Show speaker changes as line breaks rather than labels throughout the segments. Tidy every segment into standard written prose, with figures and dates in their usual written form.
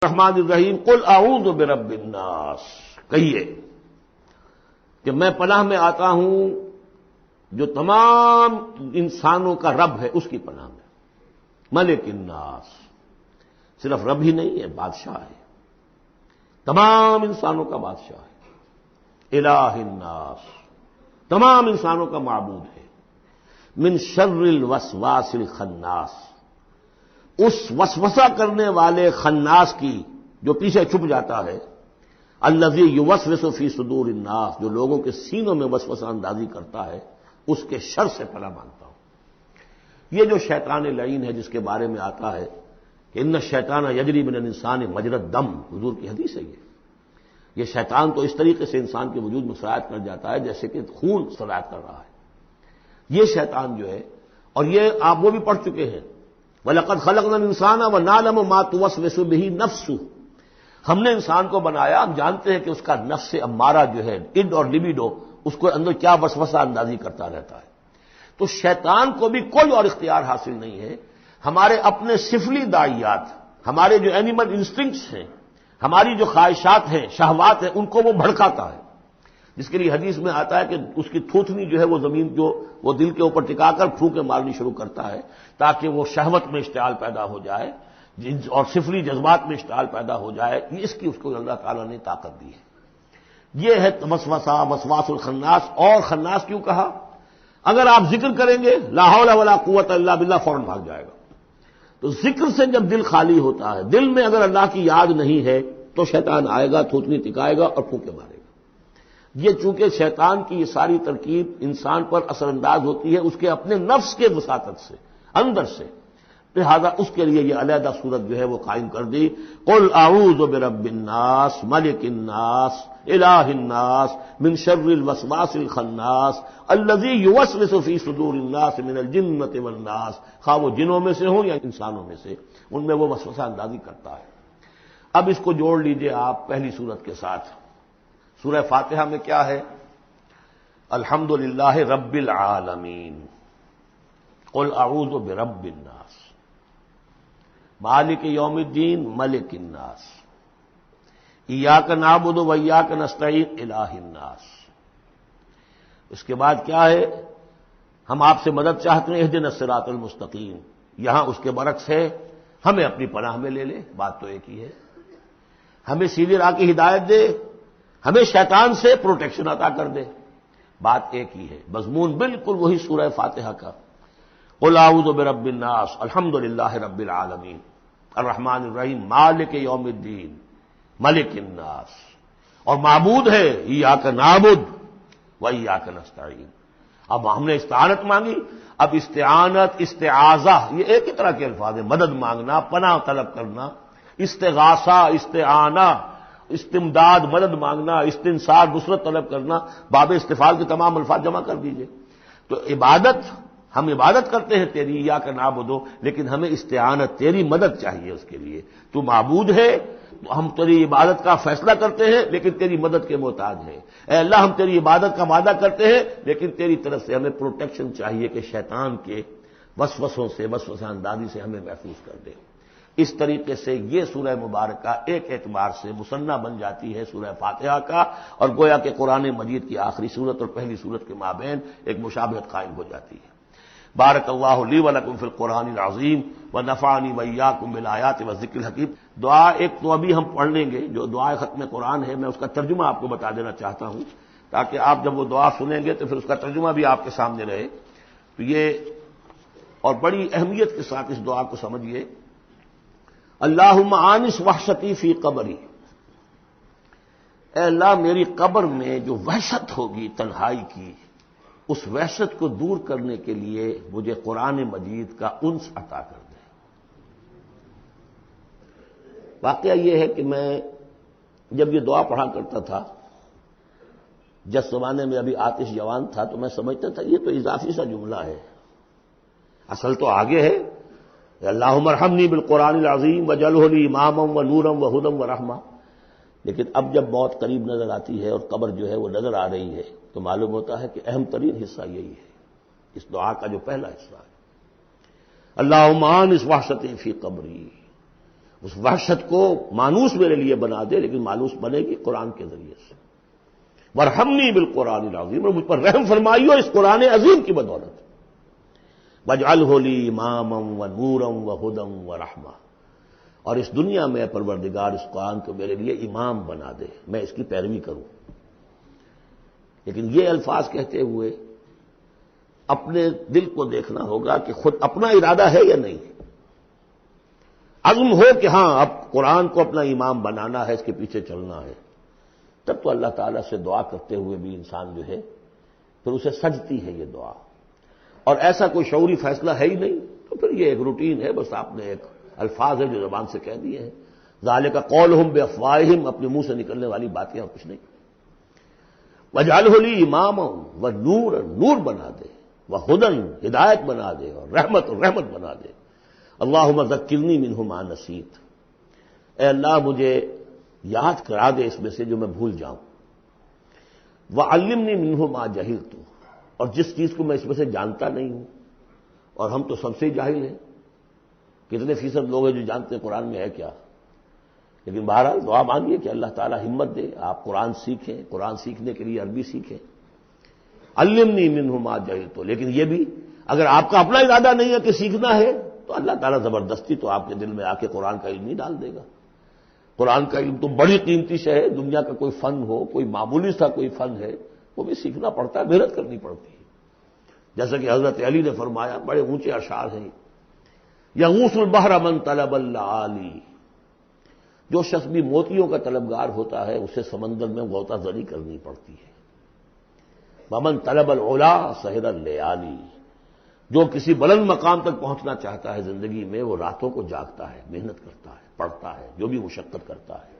الرحمن الرحیم قل اعوذ برب الناس، کہیے کہ میں پناہ میں آتا ہوں جو تمام انسانوں کا رب ہے اس کی پناہ میں۔ ملک الناس، صرف رب ہی نہیں ہے، بادشاہ ہے، تمام انسانوں کا بادشاہ ہے۔ الہ الناس، تمام انسانوں کا معبود ہے۔ من شر الوسواس الخناس، اس وسوسہ کرنے والے خناس کی جو پیچھے چھپ جاتا ہے، الذی یوسوس فی صدور الناس، جو لوگوں کے سینوں میں وسوسہ اندازی کرتا ہے، اس کے شر سے پناہ مانگتا ہوں۔ یہ جو شیطان لعین ہے جس کے بارے میں آتا ہے کہ ان الشیطان یجری من الانسان مجری الدم، حضور کی حدیث ہے یہ شیطان تو اس طریقے سے انسان کے وجود میں سرایت کر جاتا ہے جیسے کہ خون سرایت کر رہا ہے۔ یہ شیطان جو ہے، اور یہ آپ وہ بھی پڑھ چکے ہیں، وَلَقَدْ خَلَقْنَا الْإِنسَانَ وَنَعْلَمُ مَا تُوَسْوِسُ بِهِ نَفْسُهُ، ہم نے انسان کو بنایا، ہم جانتے ہیں کہ اس کا نفس امارہ جو ہے، اڈ اور لبیڈو، اس کو اندر کیا وسوسہ اندازی کرتا رہتا ہے۔ تو شیطان کو بھی کوئی اور اختیار حاصل نہیں ہے، ہمارے اپنے سفلی داعیات، ہمارے جو اینیمل انسٹنکٹس ہیں، ہماری جو خواہشات ہیں، شہوات ہیں، ان کو وہ بھڑکاتا ہے، جس کے لیے حدیث میں آتا ہے کہ اس کی تھوتنی جو ہے وہ زمین جو وہ دل کے اوپر ٹکا کر پھونکے مارنی شروع کرتا ہے تاکہ وہ شہوت میں اشتعال پیدا ہو جائے اور سفلی جذبات میں اشتعال پیدا ہو جائے۔ اس کی اس کو اللہ تعالیٰ نے طاقت دی ہے۔ یہ ہے وسوسہ، وسواس الخناس۔ اور خناس کیوں کہا؟ اگر آپ ذکر کریں گے لا حول ولا قوت الا باللہ، فوراً بھاگ جائے گا۔ تو ذکر سے جب دل خالی ہوتا ہے، دل میں اگر اللہ کی یاد نہیں ہے تو شیطان آئے گا، تھوتنی ٹکائے گا اور پھونکے مارے گا۔ یہ چونکہ شیطان کی یہ ساری ترکیب انسان پر اثر انداز ہوتی ہے اس کے اپنے نفس کے وساطت سے، اندر سے، لہذا اس کے لیے یہ علیحدہ صورت جو ہے وہ قائم کر دی۔ قل اعوذ برب الناس ملک الناس الہ الناس من شر الوسواس الخناس الذی یوسوس فی صدور الناس من الجنۃ والناس، خواہ وہ جنوں میں سے ہوں یا انسانوں میں سے، ان میں وہ وسوسہ اندازی کرتا ہے۔ اب اس کو جوڑ لیجئے آپ پہلی صورت کے ساتھ۔ سورہ فاتحہ میں کیا ہے؟ الحمدللہ رب العالمین، قل اعوذ برب الناس، مالک یوم الدین، ملک الناس، ایاک نعبد و ایاک نستعین، الہ الناس۔ اس کے بعد کیا ہے؟ ہم آپ سے مدد چاہتے ہیں، اہدنا الصراط المستقیم۔ یہاں اس کے برعکس ہے، ہمیں اپنی پناہ میں لے لے، بات تو ایک ہی ہے۔ ہمیں سیدھی راہ کی ہدایت دے، ہمیں شیطان سے پروٹیکشن عطا کر دے، بات ایک ہی ہے، مضمون بالکل وہی سورہ فاتحہ کا۔ قل اعوذ برب الناس، الحمدللہ رب العالمین، الرحمن الرحیم، مالک یوم الدین، ملک الناس، اور معبود ہے ایاک نعبد و ایاک نستعین۔ اب ہم نے استعانت مانگی، اب استعانت، استعاذہ، یہ ایک ہی طرح کے الفاظ ہیں، مدد مانگنا، پناہ طلب کرنا، استغاثہ، استعانہ، استمداد، مدد مانگنا، استنصار، نصرت طلب کرنا، باب استفعال کے تمام الفاظ جمع کر دیجئے۔ تو عبادت، ہم عبادت کرتے ہیں تیری، ایاک نعبد، لیکن ہمیں استعانت، تیری مدد چاہیے اس کے لیے۔ تو معبود ہے، ہم تیری عبادت کا فیصلہ کرتے ہیں لیکن تیری مدد کے محتاج ہیں۔ اے اللہ، ہم تیری عبادت کا وعدہ کرتے ہیں لیکن تیری طرف سے ہمیں پروٹیکشن چاہیے کہ شیطان کے وسوسوں سے، وسوسہ اندازی سے ہمیں محفوظ کر دے۔ اس طریقے سے یہ سورہ مبارکہ ایک اعتبار سے مثنیٰ بن جاتی ہے سورہ فاتحہ کا، اور گویا کہ قرآن مجید کی آخری سورت اور پہلی سورت کے مابین ایک مشابہت قائم ہو جاتی ہے۔ بارک اللہ لی ولکم فی القرآن العظیم ونفعنی وایاکم بالآیات والذکر الحکیم۔ دعا ایک تو ابھی ہم پڑھ لیں گے جو دعائے ختم قرآن ہے، میں اس کا ترجمہ آپ کو بتا دینا چاہتا ہوں تاکہ آپ جب وہ دعا سنیں گے تو پھر اس کا ترجمہ بھی آپ کے سامنے رہے۔ تو یہ اور بڑی اہمیت کے ساتھ اس دعا کو سمجھیے۔ اللہم آنس وحشتی فی قبری، اے اللہ میری قبر میں جو وحشت ہوگی تنہائی کی، اس وحشت کو دور کرنے کے لیے مجھے قرآن مجید کا انس عطا کر دے۔ واقعہ یہ ہے کہ میں جب یہ دعا پڑھا کرتا تھا، جس زمانے میں ابھی آتش جوان تھا، تو میں سمجھتا تھا یہ تو اضافی سا جملہ ہے، اصل تو آگے ہے، اللہم ارحمنی بالقرآن العظیم وجعلہ لی اماما ونورا وہدی ورحمہ۔ لیکن اب جب موت قریب نظر آتی ہے اور قبر جو ہے وہ نظر آ رہی ہے تو معلوم ہوتا ہے کہ اہم ترین حصہ یہی ہے، اس دعا کا جو پہلا حصہ ہے، اللہم آنس وحشتی فی قبری، اس وحشت کو مانوس میرے لیے بنا دے، لیکن مانوس بنے گی قرآن کے ذریعے سے۔ وارحمنی بالقرآن العظیم، اور مجھ پر رحم فرمائیو اس قرآن عظیم کی بدولت۔ واجعلہ لی اماما ونورا وہدی ورحمہ، اور اس دنیا میں پروردگار اس قرآن کو میرے لیے امام بنا دے، میں اس کی پیروی کروں۔ لیکن یہ الفاظ کہتے ہوئے اپنے دل کو دیکھنا ہوگا کہ خود اپنا ارادہ ہے یا نہیں۔ عزم ہو کہ ہاں اب قرآن کو اپنا امام بنانا ہے، اس کے پیچھے چلنا ہے، تب تو اللہ تعالیٰ سے دعا کرتے ہوئے بھی انسان جو ہے پھر اسے سجتی ہے یہ دعا۔ اور ایسا کوئی شعوری فیصلہ ہے ہی نہیں تو پھر یہ ایک روٹین ہے، بس آپ نے ایک الفاظ ہے جو زبان سے کہہ دیے ہیں۔ ذالک قولہم بافواہہم، اپنے منہ سے نکلنے والی باتیں اور کچھ نہیں۔ واجعلہ لی اماما ونورا، نور بنا دے، وہدی، ہدایت بنا دے، اور رحمت بنا دے۔ اللہم ذکرنی منہ ما نسیت، اے اللہ مجھے یاد کرا دے اس میں سے جو میں بھول جاؤں۔ وعلمنی منہ ما جہلت، اور جس چیز کو میں اس میں سے جانتا نہیں ہوں، اور ہم تو سب سے جاہل ہیں، کتنے فیصد لوگ ہیں جو جانتے ہیں قرآن میں ہے کیا۔ لیکن بہرحال دعا مانگیے کہ اللہ تعالیٰ ہمت دے، آپ قرآن سیکھیں، قرآن سیکھنے کے لیے عربی سیکھیں۔ علمنی منہ ما جہلت، لیکن یہ بھی اگر آپ کا اپنا ارادہ نہیں ہے کہ سیکھنا ہے تو اللہ تعالیٰ زبردستی تو آپ کے دل میں آ کے قرآن کا علم نہیں ڈال دے گا۔ قرآن کا علم تو بڑی قیمتی شے ہے، دنیا کا کوئی فن ہو، کوئی معمولی سا کوئی فن ہے، وہ بھی سیکھنا پڑتا ہے، محنت کرنی پڑتی ہے۔ جیسا کہ حضرت علی نے فرمایا، بڑے اونچے اشعار ہیں، یغوث البحر من طلب العالی، جو شخص بھی موتیوں کا طلبگار ہوتا ہے اسے سمندر میں غوطہ زنی کرنی پڑتی ہے۔ ومن طلب العلا سہر اللیالی، جو کسی بلند مقام تک پہنچنا چاہتا ہے زندگی میں وہ راتوں کو جاگتا ہے، محنت کرتا ہے، پڑھتا ہے، جو بھی مشقت کرتا ہے۔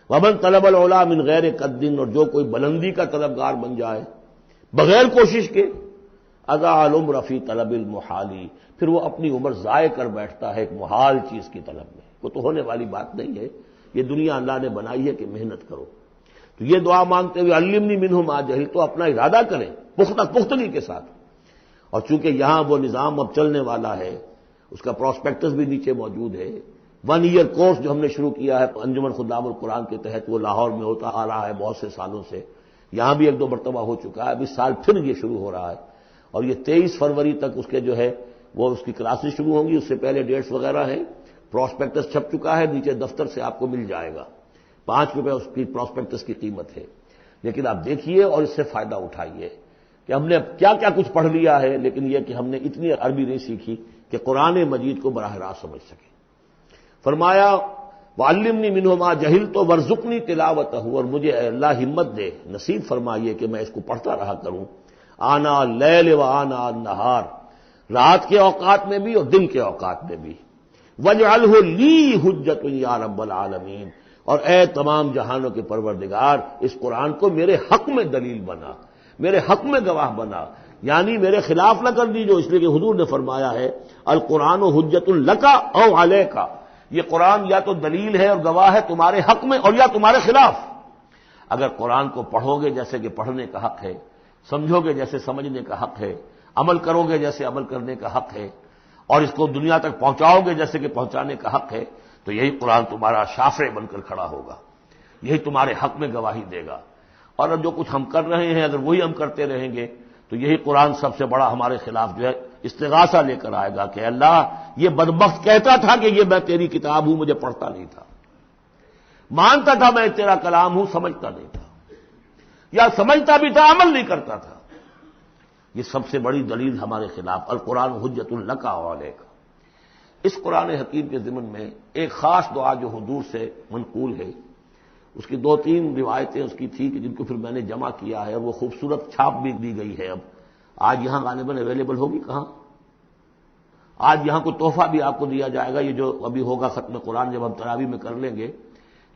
ومن طلب العلا من غیر قد، اور جو کوئی بلندی کا طلبگار بن جائے بغیر کوشش کے، اضاع العمر فی طلب المحالی، پھر وہ اپنی عمر ضائع کر بیٹھتا ہے ایک محال چیز کی طلب میں۔ وہ تو ہونے والی بات نہیں ہے، یہ دنیا اللہ نے بنائی ہے کہ محنت کرو۔ تو یہ دعا مانگتے ہوئے علمنی منہ ما جہلت، تو اپنا ارادہ کریں پختگی کے ساتھ۔ اور چونکہ یہاں وہ نظام اب چلنے والا ہے، اس کا پراسپیکٹس بھی نیچے موجود ہے۔ 1 ایئر کورس جو ہم نے شروع کیا ہے انجمن خدام القرآن کے تحت، وہ لاہور میں ہوتا آ رہا ہے بہت سے سالوں سے، یہاں بھی 1-2 مرتبہ ہو چکا ہے، اب اس سال پھر یہ شروع ہو رہا ہے، اور یہ 23 فروری تک اس کے جو ہے وہ اس کی کلاسز شروع ہوں گی۔ اس سے پہلے ڈیٹس وغیرہ ہیں، پراسپیکٹس چھپ چکا ہے، نیچے دفتر سے آپ کو مل جائے گا، 5 روپے اس کی پراسپیکٹس کی قیمت ہے۔ لیکن آپ دیکھیے اور اس سے فائدہ اٹھائیے کہ ہم نے اب کیا کیا کچھ پڑھ لیا ہے، لیکن یہ کہ ہم نے اتنی عربی نہیں سیکھی کہ قرآن مجید کو براہ راست سمجھ سکیں۔ فرمایا وعلمنی منہ ما جہلت وارزقنی تلاوتہ، اور مجھے اے اللہ ہمت دے، نصیب فرمائیے کہ میں اس کو پڑھتا رہا کروں، آنا اللیل و آنا النہار، رات کے اوقات میں بھی اور دن کے اوقات میں بھی۔ واجعلہ لی حجۃ یا رب العالمین، اور اے تمام جہانوں کے پروردگار اس قرآن کو میرے حق میں دلیل بنا، میرے حق میں گواہ بنا، یعنی میرے خلاف نہ کر دیجو، اس لیے کہ حضور نے فرمایا ہے القرآن حجۃ لک او علیک، یہ قرآن یا تو دلیل ہے اور گواہ ہے تمہارے حق میں اور یا تمہارے خلاف۔ اگر قرآن کو پڑھو گے جیسے کہ پڑھنے کا حق ہے، سمجھو گے جیسے سمجھنے کا حق ہے، عمل کرو گے جیسے عمل کرنے کا حق ہے، اور اس کو دنیا تک پہنچاؤ گے جیسے کہ پہنچانے کا حق ہے، تو یہی قرآن تمہارا شافع بن کر کھڑا ہوگا، یہی تمہارے حق میں گواہی دے گا۔ اور اب جو کچھ ہم کر رہے ہیں اگر وہی ہم کرتے رہیں گے تو یہی قرآن سب سے بڑا ہمارے خلاف جو ہے استغاثہ لے کر آئے گا کہ اللہ یہ بدبخت کہتا تھا کہ یہ میں تیری کتاب ہوں، مجھے پڑھتا نہیں تھا، مانتا تھا میں تیرا کلام ہوں، سمجھتا نہیں تھا، یا سمجھتا بھی تھا عمل نہیں کرتا تھا۔ یہ سب سے بڑی دلیل ہمارے خلاف، القرآن حجۃ لک و علیک۔ اس قرآن حکیم کے ضمن میں ایک خاص دعا جو حضور سے منقول ہے، اس کی 2-3 روایتیں اس کی تھی کہ جن کو پھر میں نے جمع کیا ہے، اور وہ خوبصورت چھاپ بھی دی گئی ہے۔ اب آج یہاں غالباً اویلیبل ہوگی، کہاں آج یہاں کوئی تحفہ بھی آپ کو دیا جائے گا، یہ جو ابھی ہوگا ختم قرآن جب ہم تراویح میں کر لیں گے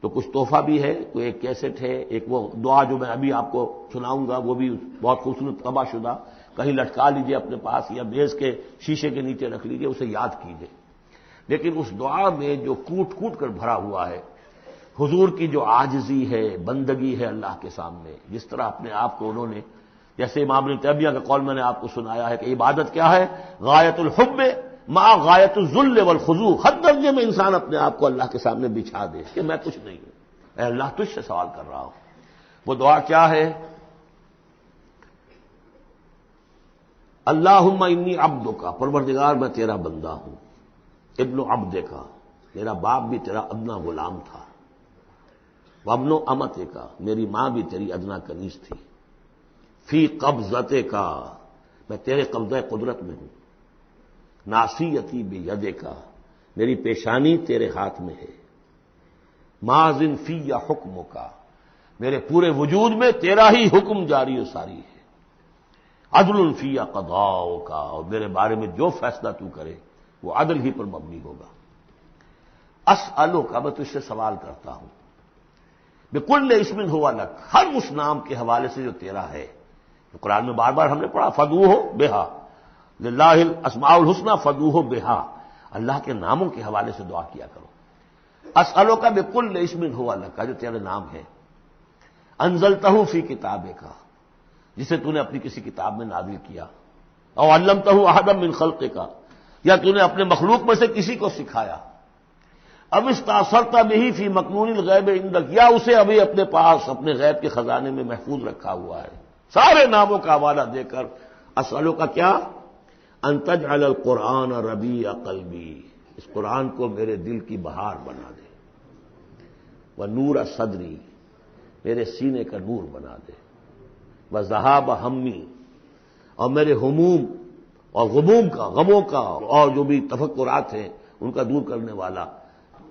تو کچھ تحفہ بھی ہے، کوئی ایک کیسٹ ہے، ایک وہ دعا جو میں ابھی آپ کو سناؤں گا وہ بھی بہت خوبصورت طبع شدہ، کہیں لٹکا لیجئے اپنے پاس یا میز کے شیشے کے نیچے رکھ لیجئے، اسے یاد کیجئے۔ لیکن اس دعا میں جو کوٹ کوٹ کر بھرا ہوا ہے، حضور کی جو عاجزی ہے، بندگی ہے اللہ کے سامنے، جس طرح اپنے آپ کو انہوں نے، جیسے امام ابن تیمیہ کا قول میں نے آپ کو سنایا ہے کہ عبادت کیا ہے، غایت الحب مع غایت الذل والخضوع، حد درجے میں انسان اپنے آپ کو اللہ کے سامنے بچھا دے کہ میں کچھ نہیں ہوں، اے اللہ تجھ سے سوال کر رہا ہوں۔ وہ دعا کیا ہے؟ اللہم انی عبدک، پروردگار میں تیرا بندہ ہوں، ابن عبدک، میرا باپ بھی تیرا ادنا غلام تھا، وابن امتک، میری ماں بھی تیری ادنا کنیز تھی، فی قبضتک، میں تیرے قبضہ قدرت میں ہوں، ناصیتی بیدک، میری پیشانی تیرے ہاتھ میں ہے، ماضٍ فی حکمک، میرے پورے وجود میں تیرا ہی حکم جاری و ساری ہے، عدل فی قضاؤک، اور میرے بارے میں جو فیصلہ تو کرے وہ عدل ہی پر مبنی ہوگا۔ اسألک، میں تجھ سے سوال کرتا ہوں، بکل اسم ہوا لک، ہر اس نام کے حوالے سے جو تیرا ہے، قرآن میں بار بار ہم نے پڑھا فدعوہ بہا، للہ الاسماء الحسنی فدعوہ بہا، اللہ کے ناموں کے حوالے سے دعا کیا کرو۔ اسألک بکل اسم ہوا لک، جو تیرے نام ہے، انزلتہ فی کتابک، جسے تو نے اپنی کسی کتاب میں نازل کیا، او علمتہ احدا من خلقک، یا تو نے اپنے مخلوق میں سے کسی کو سکھایا، اب استاثرت بہ فی مکنون الغیب عندک، یا اسے ابھی اپنے پاس اپنے غیب کے خزانے میں محفوظ رکھا ہوا ہے۔ سارے ناموں کا حوالہ دے کر اسألو کا کیا، ان تجعل القرآن ربیع قلبی، اس قرآن کو میرے دل کی بہار بنا دے، ونور صدری، میرے سینے کا نور بنا دے، وذہاب ہمی، اور میرے ہموم اور غموم کا، غموں کا اور جو بھی تفکرات ہیں ان کا دور کرنے والا،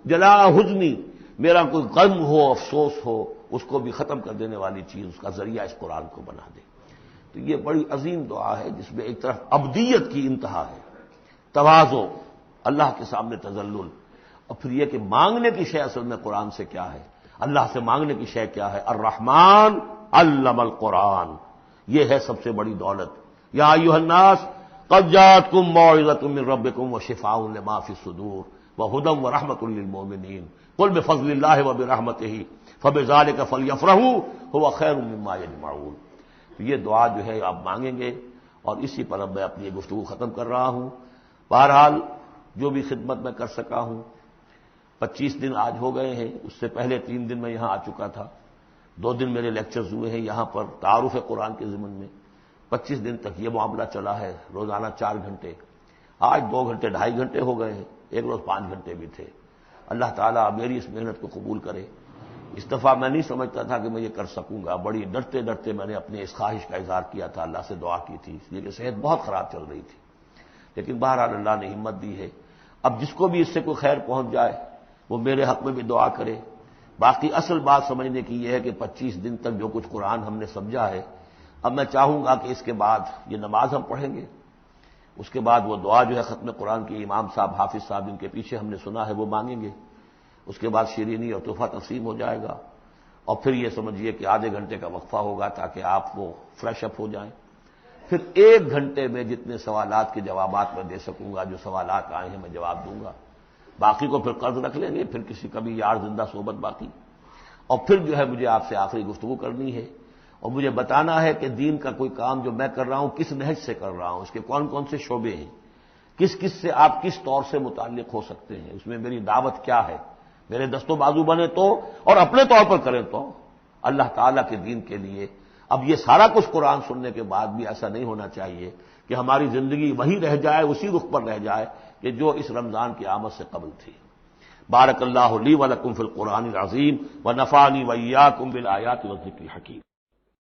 جلا حزنی، میرا کوئی غم ہو افسوس ہو اس کو بھی ختم کر دینے والی چیز، اس کا ذریعہ اس قرآن کو بنا دے۔ تو یہ بڑی عظیم دعا ہے جس میں ایک طرف عبدیت کی انتہا ہے، تواضع، اللہ کے سامنے تذلل، اور پھر یہ کہ مانگنے کی شے اصل میں قرآن سے کیا ہے، اللہ سے مانگنے کی شے کیا ہے، الرحمن علم القرآن، یہ ہے سب سے بڑی دولت۔ یا ایھا الناس قد جاءتکم موعظۃ من ربکم وشفاء لما فی الصدور وہدی ورحمۃ للمؤمنین قل بفضل اللہ وبرحمتہ فبذلک فلیفرحوا ھو خیر مما یجمعون۔ یہ دعا جو ہے آپ مانگیں گے، اور اسی پر اب میں اپنی گفتگو ختم کر رہا ہوں۔ بہرحال جو بھی خدمت میں کر سکا ہوں، 25 دن آج ہو گئے ہیں، اس سے پہلے 3 دن میں یہاں آ چکا تھا، 2 دن میرے لیکچرز ہوئے ہیں یہاں پر تعارف قرآن کے ضمن میں، 25 دن تک یہ معاملہ چلا ہے، روزانہ 4 گھنٹے، آج 2 گھنٹے 2.5 گھنٹے ہو گئے ہیں، ایک روز 5 گھنٹے بھی تھے۔ اللہ تعالیٰ میری اس محنت کو قبول کرے۔ اس دفعہ میں نہیں سمجھتا تھا کہ میں یہ کر سکوں گا، بڑی ڈرتے ڈرتے میں نے اپنے اس خواہش کا اظہار کیا تھا، اللہ سے دعا کی تھی، اس لیے کہ صحت بہت خراب چل رہی تھی، لیکن بہرحال اللہ نے ہمت دی ہے۔ اب جس کو بھی اس سے کوئی خیر پہنچ جائے وہ میرے حق میں بھی دعا کرے۔ باقی اصل بات سمجھنے کی یہ ہے کہ 25 دن تک جو کچھ قرآن ہم نے سمجھا ہے، اب میں چاہوں گا کہ اس کے بعد یہ نماز ہم پڑھیں گے، اس کے بعد وہ دعا جو ہے ختم قرآن کے امام صاحب حافظ صاحب ان کے پیچھے ہم نے سنا ہے وہ مانگیں گے، اس کے بعد شیرینی اور تحفہ تقسیم ہو جائے گا، اور پھر یہ سمجھیے کہ آدھے گھنٹے کا وقفہ ہوگا تاکہ آپ وہ فریش اپ ہو جائیں۔ پھر 1 گھنٹے میں جتنے سوالات کے جوابات میں دے سکوں گا، جو سوالات آئے ہیں میں جواب دوں گا، باقی کو پھر قرض رکھ لیں گے، پھر کسی کبھی یار زندہ صحبت باقی، اور پھر جو ہے مجھے آپ سے آخری گفتگو کرنی ہے، اور مجھے بتانا ہے کہ دین کا کوئی کام جو میں کر رہا ہوں کس نہج سے کر رہا ہوں، اس کے کون کون سے شعبے ہیں، کس کس سے آپ کس طور سے متعلق ہو سکتے ہیں، اس میں میری دعوت کیا ہے، میرے دست و بازو بنے تو، اور اپنے طور پر کریں تو، اللہ تعالیٰ کے دین کے لیے۔ اب یہ سارا کچھ قرآن سننے کے بعد بھی ایسا نہیں ہونا چاہیے کہ ہماری زندگی وہی رہ جائے، اسی رخ پر رہ جائے کہ جو اس رمضان کی آمد سے قبل تھی۔ بارک اللہ لی ولکم فی القرآن العظیم ونفعنی وإیاکم بالآیات والذکر الحکیم۔